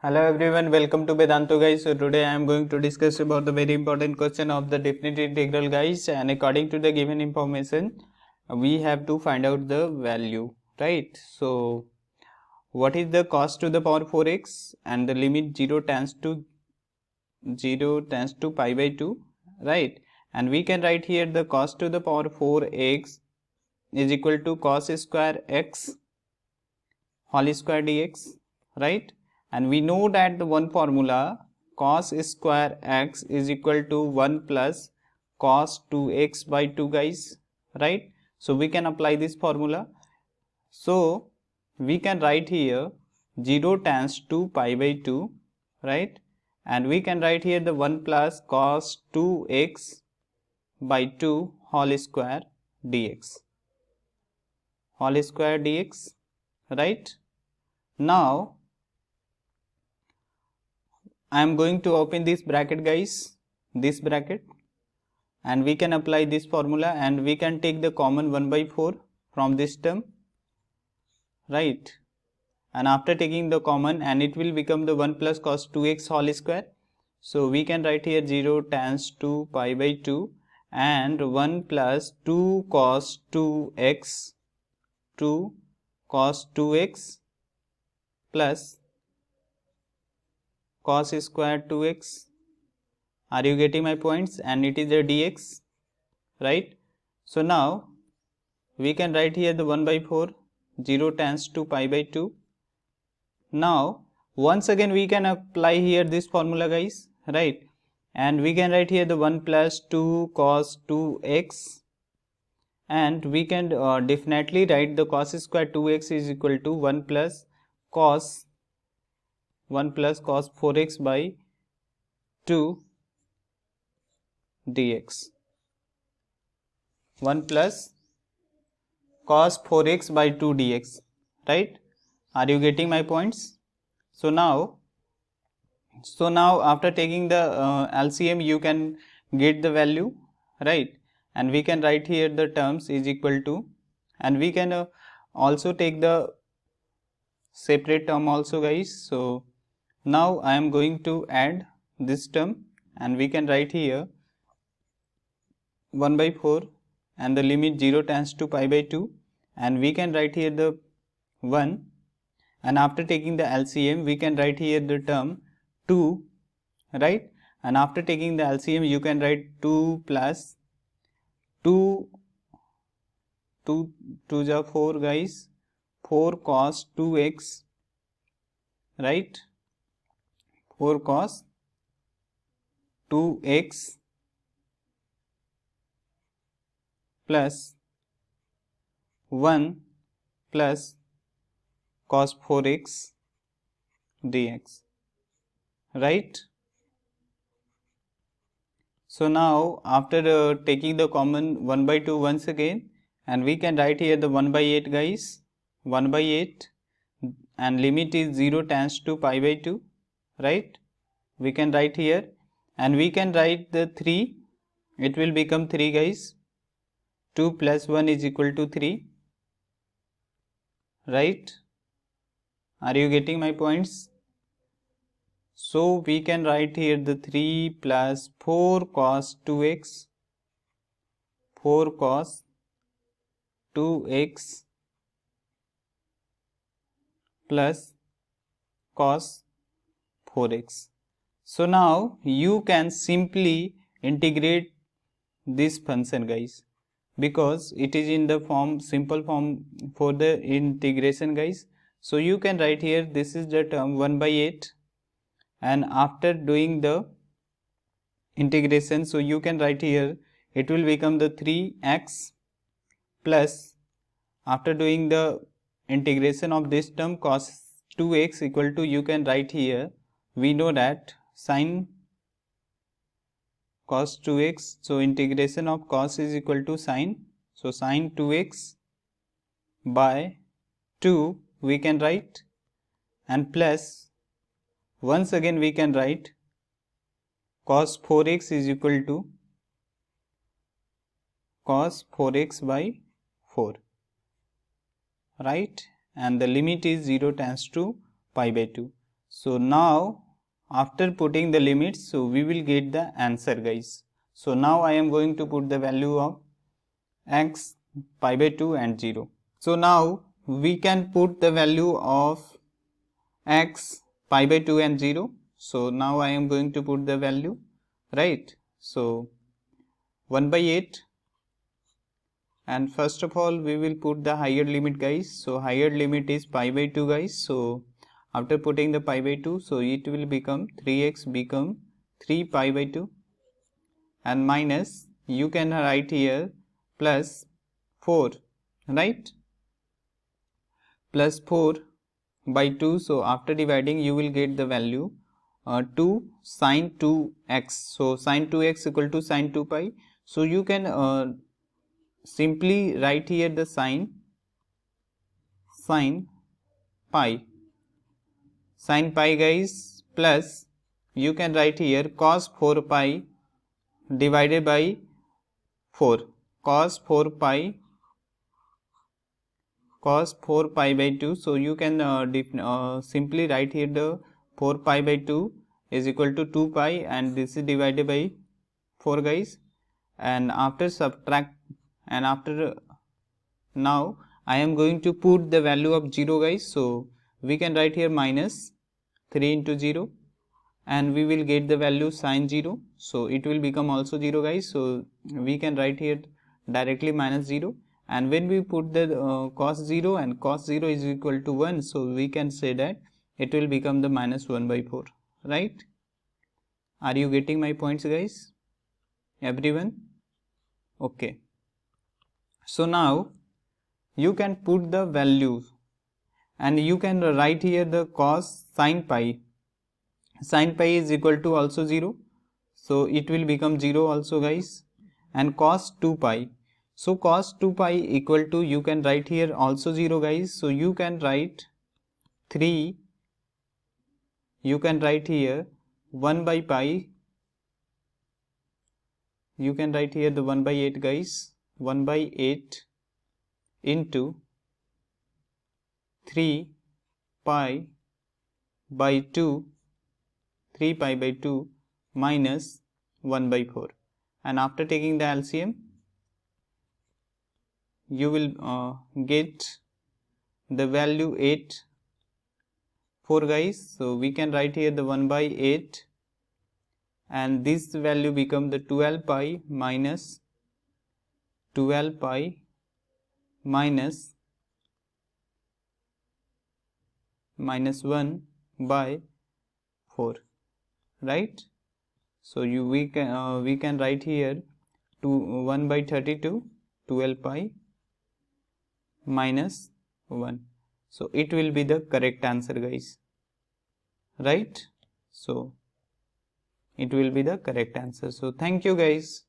Hello everyone, welcome to Vedantu guys. So today I am going to discuss about the very important question of the definite integral guys, and according to the given information we have to find out the value, right? So what is the cos to the power 4x and the limit 0 tends to pi by 2, right? And we can write here the cos to the power 4x is equal to cos square x whole square dx, right? And we know that the one formula cos square x is equal to 1 plus cos 2x by 2 guys, right? So we can apply this formula. So we can write here 0 tends to pi by 2, right? And we can write here the 1 plus cos 2x by 2 whole square dx, right? Now I am going to open this bracket guys, this bracket, and we can apply this formula and we can take the common 1 by 4 from this term, right? And after taking the common, and it will become the 1 plus cos 2x whole square. So we can write here 0 tends to pi by 2 and 1 plus 2 cos 2x plus cos square 2x. Are you getting my points? And it is the dx, right? So now we can write here the 1 by 4, 0 tends to pi by 2. Now once again we can apply here this formula guys, right? And we can write here the 1 plus 2 cos 2x, and we can definitely write the cos square 2x is equal to 1 plus cos 4x by 2 dx. 1 plus cos 4x by 2 dx, right? Are you getting my points? So now after taking the LCM you can get the value, right? And we can write here the terms is equal to, and we can also take the separate term also guys. So now I am going to add this term, and we can write here 1 by 4 and the limit 0 tends to pi by 2, and we can write here the 1, and after taking the LCM we can write here the term 2, right? And after taking the LCM you can write 2 plus 2 is 4 guys, 4 cos 2x, right? 4 cos 2x plus 1 plus cos 4x dx, right? So now after taking the common 1 by 2 once again, and we can write here the 1 by 8 guys, 1 by 8, and limit is 0 tends to pi by 2, right? We can write here, and we can write the 3, it will become 3 guys, 2 plus 1 is equal to 3, right? Are you getting my points? So we can write here the 3 plus 4 cos 2x, 4 cos 2x plus cos 4x. So now you can simply integrate this function guys, because it is in the form, simple form for the integration guys. So you can write here this is the term 1 by 8, and after doing the integration, so you can write here it will become the 3x plus, after doing the integration of this term cos 2x equal to, you can write here, we know that sin cos 2x, so integration of cos is equal to sin, so sin 2x by 2 we can write, and plus once again we can write cos 4x is equal to cos 4x by 4, right? And the limit is 0 tends to pi by 2. So now after putting the limits, so we will get the answer, guys. So now I am going to put the value of x, pi by 2 and 0. So now we can put the value of x, pi by 2 and 0. So now I am going to put the value, right? So 1 by 8, and first of all we will put the higher limit, guys. So higher limit is pi by 2, guys. So after putting the pi by 2, so it will become 3x become 3 pi by 2, and minus, you can write here plus 4, right? Plus 4 by 2. So after dividing you will get the value 2 sine 2x. So sine 2x equal to sine 2 pi. So you can simply write here the sine pi, guys, plus you can write here cos 4 pi divided by 4, cos 4 pi by 2. So you can simply write here the 4 pi by 2 is equal to 2 pi, and this is divided by 4, guys. And after now I am going to put the value of 0, guys. So we can write here minus 3 into 0, and we will get the value sine 0. So it will become also 0, guys. So we can write here directly minus 0, and when we put the cos 0, and cos 0 is equal to 1, so we can say that it will become the minus 1 by 4, right? Are you getting my points, guys? Everyone? Okay. So now you can put the values, and you can write here the cos sine pi. Sine pi is equal to also 0, so it will become 0 also, guys. And cos 2 pi, so cos 2 pi equal to, you can write here also 0, guys. So you can write 3, you can write here 1 by pi, you can write here the 1 by 8, guys. 1 by 8 into 3 pi by 2, 3 pi by 2 minus 1 by 4, and after taking the LCM you will get the value 8, 4, guys. So we can write here the 1 by 8, and this value become the 12 pi minus 12 pi minus 1 by 4, right? So we can write here 1 by 32, 12 pi minus 1. So it will be the correct answer, guys, right? So it will be the correct answer. So thank you, guys.